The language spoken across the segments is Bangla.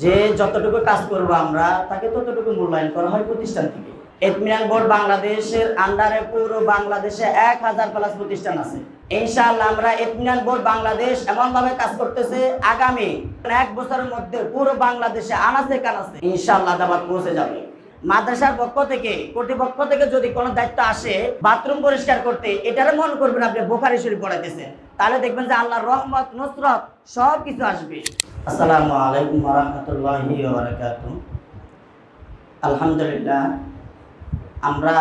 যে যতটুকু কাজ করব আমরা তাকে ততটুকু মূল্যায়ন করা হয় প্রতিষ্ঠান থেকে। ইতমিনান বোর্ড বাংলাদেশের আন্ডারে পুরো বাংলাদেশে 1000 প্লাস প্রতিষ্ঠান আছে। ইনশাআল্লাহ আমরা ইতমিনান বোর্ড বাংলাদেশ এমন ভাবে কাজ করতেছে, আগামী 1 বছরের মধ্যে পুরো বাংলাদেশে আনাচে কানাচে ইনশাআল্লাহ দাওয়াত পৌঁছে যাবে। মাদ্রাসার পক্ষ থেকে, কর্তৃপক্ষ থেকে যদি কোনো দায়িত্ব আসে বাথরুম পরিষ্কার করতে, এটারে মনে করবেন আপনি বুখারী শরীফ পড়াইতেছেন, তাহলে দেখবেন যে আল্লাহর রহমত নুসরত সব কিছু আসবে। আসসালামু আলাইকুম ওয়া রাহমাতুল্লাহি ওয়া বারাকাতুহু। আলহামদুলিল্লাহ, আমরা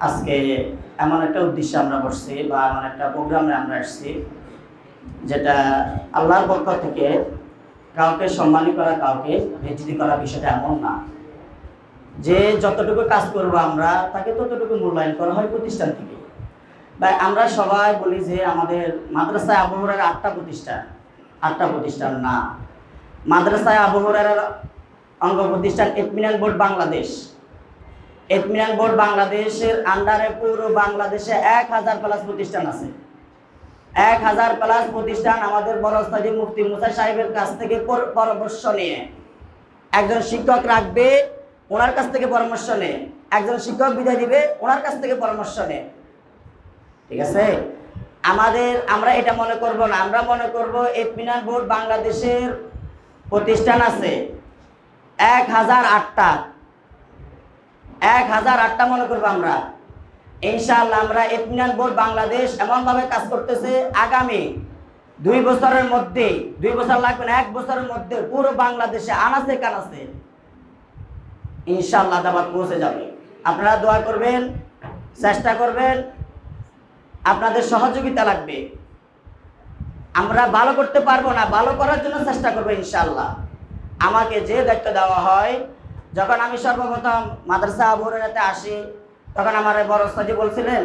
আজকে এমন একটা উদ্দেশ্যে আমরা বসছি বা এমন একটা প্রোগ্রামে আমরা আসছি, যেটা আল্লাহর পক্ষ থেকে কাউকে সম্মানী করা, কাউকে বেইজ্জতি করা বিষয়টা এমন না। যে যতটুকু কাজ করব আমরা তাকে ততটুকু মূল্যায়ন করা হয় প্রতিষ্ঠান থেকে। বা আমরা সবাই বলি যে আমাদের মাদ্রাসায় আবু হুরায়রার 8টা প্রতিষ্ঠান না। মাদ্রাসায় আবু হুরায়রার অঙ্গ প্রতিষ্ঠান ইতমিনান বোর্ড বাংলাদেশ। ইতমিনান বোর্ড বাংলাদেশের আন্ডারে পুরো বাংলাদেশে 1000 প্লাস প্রতিষ্ঠান আছে। 1000 প্লাস প্রতিষ্ঠান আমাদের বড় উস্তাদ মুফতি মুসা সাহেবের কাছ থেকে পরামর্শ নিয়ে, একজন শিক্ষক রাখবে ওনার কাছ থেকে পরামর্শ নেয়, একজন শিক্ষক বিদায় দিবে ওনার কাছ থেকে পরামর্শ নেয়। ঠিক আছে, আমরা এটা মনে করব না। আমরা মনে করব ইতমিনান বোর্ড বাংলাদেশের প্রতিষ্ঠান আছে 1008টা মনে করবো আমরা। ইনশাআল্লাহ আমরা ইতমিনান বোর্ড বাংলাদেশ এমন ভাবে কাজ করতেছে, আগামী 2 বছরের মধ্যে, 2 বছর লাগবে না, 1 বছরের মধ্যে পুরো বাংলাদেশে আনাচে কানাচে ইনশাআল্লাহ দাওয়াত পৌঁছে যাবে। আপনারা দোয়া করবেন, চেষ্টা করবেন, আপনাদের সহযোগিতা লাগবে। আমরা ভালো করতে পারবো না, ভালো করার জন্য চেষ্টা করবো ইনশাআল্লাহ। আমাকে যে দায়িত্ব দেওয়া হয়, যখন আমি সর্বপ্রথম মাদ্রাসা আবু হুরায়রাতে আসি, তখন আমার বড় উস্তাদ বলছিলেন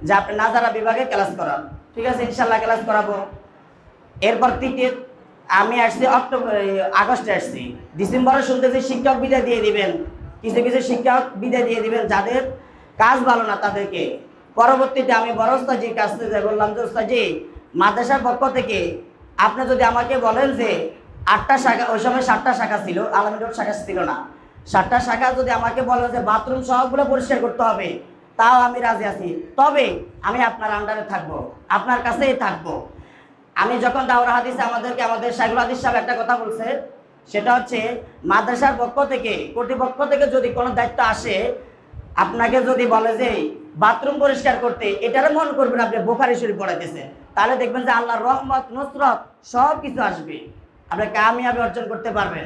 যে আপনি নাজারা বিভাগে ক্লাস করান। ঠিক আছে, ইনশাআল্লাহ ক্লাস করাবো। এরপর আমি আসছি আগস্টে আসছি। ডিসেম্বরে শুনতেছি শিক্ষক বিদায় দিয়ে দিবেন, কিছু কিছু শিক্ষক বিদায় দিয়ে দিবেন যাদের কাজ ভালো না তাদেরকে। পরবর্তীতে আমি বড় উস্তাদের কাছ থেকে বললাম যে উস্তাদজি, মাদ্রাসার পক্ষ থেকে আপনি যদি আমাকে বলেন যে 8টা শাখা, ওই সময় 7টা শাখা ছিল, আলমডোর শাখা ছিল না, 7টা শাখা যদি আমাকে বলেন যে বাথরুম সবগুলো পরিষ্কার করতে হবে, তাও আমি রাজি আছি। তবে আমি আপনার আন্ডারে থাকবো, আপনার কাছেই থাকবো। আমি যখন দাওরা হাদিসে আমাদের শাইখুল হাদিস সাহেব একটা কথা বলছে, সেটা হচ্ছে মাদ্রাসার পক্ষ থেকে, কর্তৃপক্ষ থেকে যদি কোনো দায়িত্ব আসে, আপনাকে যদি বলে যে বাথরুম পরিষ্কার করতে, এটারে মনে করবেন আপনি বুখারী শরীফ পড়াইতেছেন, তাহলে দেখবেন যে আল্লাহর রহমত নুসরত সব কিছু আসবে, আপনি কামিয়াবি অর্জন করতে পারবেন।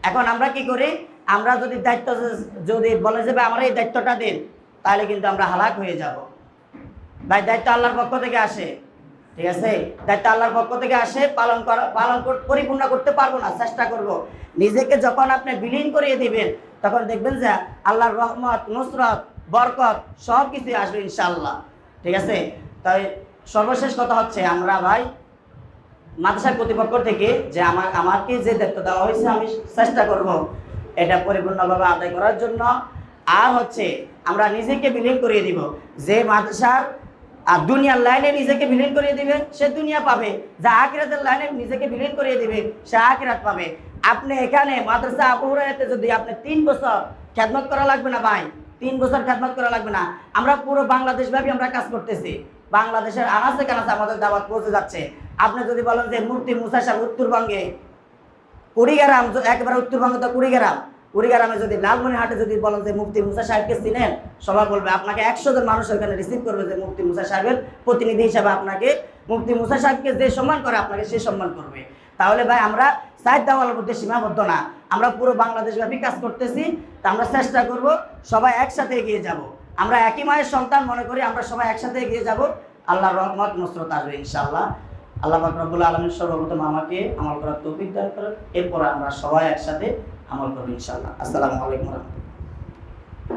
এখন আমরা কি করি, আমরা যদি দায়িত্ব যদি বলে যে আমরা এই দায়িত্বটা দিন, তাহলে কিন্তু আমরা হালাক হয়ে যাব। ভাই, দায়িত্ব আল্লাহর পক্ষ থেকে আসে, ঠিক আছে, দায়িত্ব আল্লাহর পক্ষ থেকে আসে, পরিপূর্ণ করতে পারবো না, চেষ্টা করব। নিজেকে যখন আপনি বিলীন করিয়ে দিবেন, তখন দেখবেন যে আল্লাহর রহমত নুসরত বরকত সব কিছু আসবে ইনশাআল্লাহ। ঠিক আছে, তাই সর্বশেষ কথা হচ্ছে, আমরা ভাই মাদ্রাসার কর্তৃপক্ষ থেকে যে আমাকে যে দায়িত্ব দেওয়া হয়েছে, আমি চেষ্টা করব এটা পরিপূর্ণভাবে আদায় করার জন্য। আর হচ্ছে আমরা নিজেকে বিলীন করিয়ে দিব, যে মাদ্রাসার দুনিয়ার লাইনে নিজেকে বিলীন করিয়ে দিবে সে দুনিয়া পাবে, যা আখিরাতের লাইনে নিজেকে বিলীন করিয়ে দিবে সে আখিরাত পাবে। আপনি এখানে মাদ্রাসা আবু হুরায়রাতে যদি আপনি 3 বছর খেদমত করা লাগবে না ভাই, 3 বছর খেদমত করা লাগবে না। আমরা পুরো বাংলাদেশব্যাপী আমরা কাজ করতেছি, বাংলাদেশের আনাচে কানাচে আমাদের দাওয়াত পৌঁছে যাচ্ছে। আপনি যদি বলেন যে মুফতি মুসা সাহেব উত্তরবঙ্গে কুড়িগ্রাম, একেবারে উত্তরবঙ্গে তো কুড়িগ্রামে যদি লালমনিরহাটে যদি বলেন যে মুফতি মুসা সাহেবকে চিনেন, সবাই বলবে, আপনাকে 100 জন মানুষ ওখানে রিসিভ করবে যে মুফতি মুসা সাহেবের প্রতিনিধি হিসাবে আপনাকে, মুফতি মুসা সাহেবকে যে সম্মান করে আপনাকে সে সম্মান করবে। তাহলে ভাই আমরা সাইদ দাওয়ালের মধ্যে সীমাবদ্ধ না, আমরা পুরো বাংলাদেশব্যাপী কাজ করতেছি। তা আমরা চেষ্টা করব সবাই একসাথে এগিয়ে যাব। আমরা একই মায়ের সন্তান মনে করি, আমরা সবাই একসাথে এগিয়ে যাব, আল্লাহর রহমত নুসরত আসবে ইনশাআল্লাহ। আল্লাহ পাক রব্বুল আলামিন সর্বপ্রথম আমাকে আমল করার তৌফিক দান করেন, এরপর আমরা সবাই একসাথে আমল করব ইনশাআল্লাহ। আসসালামু আলাইকুম।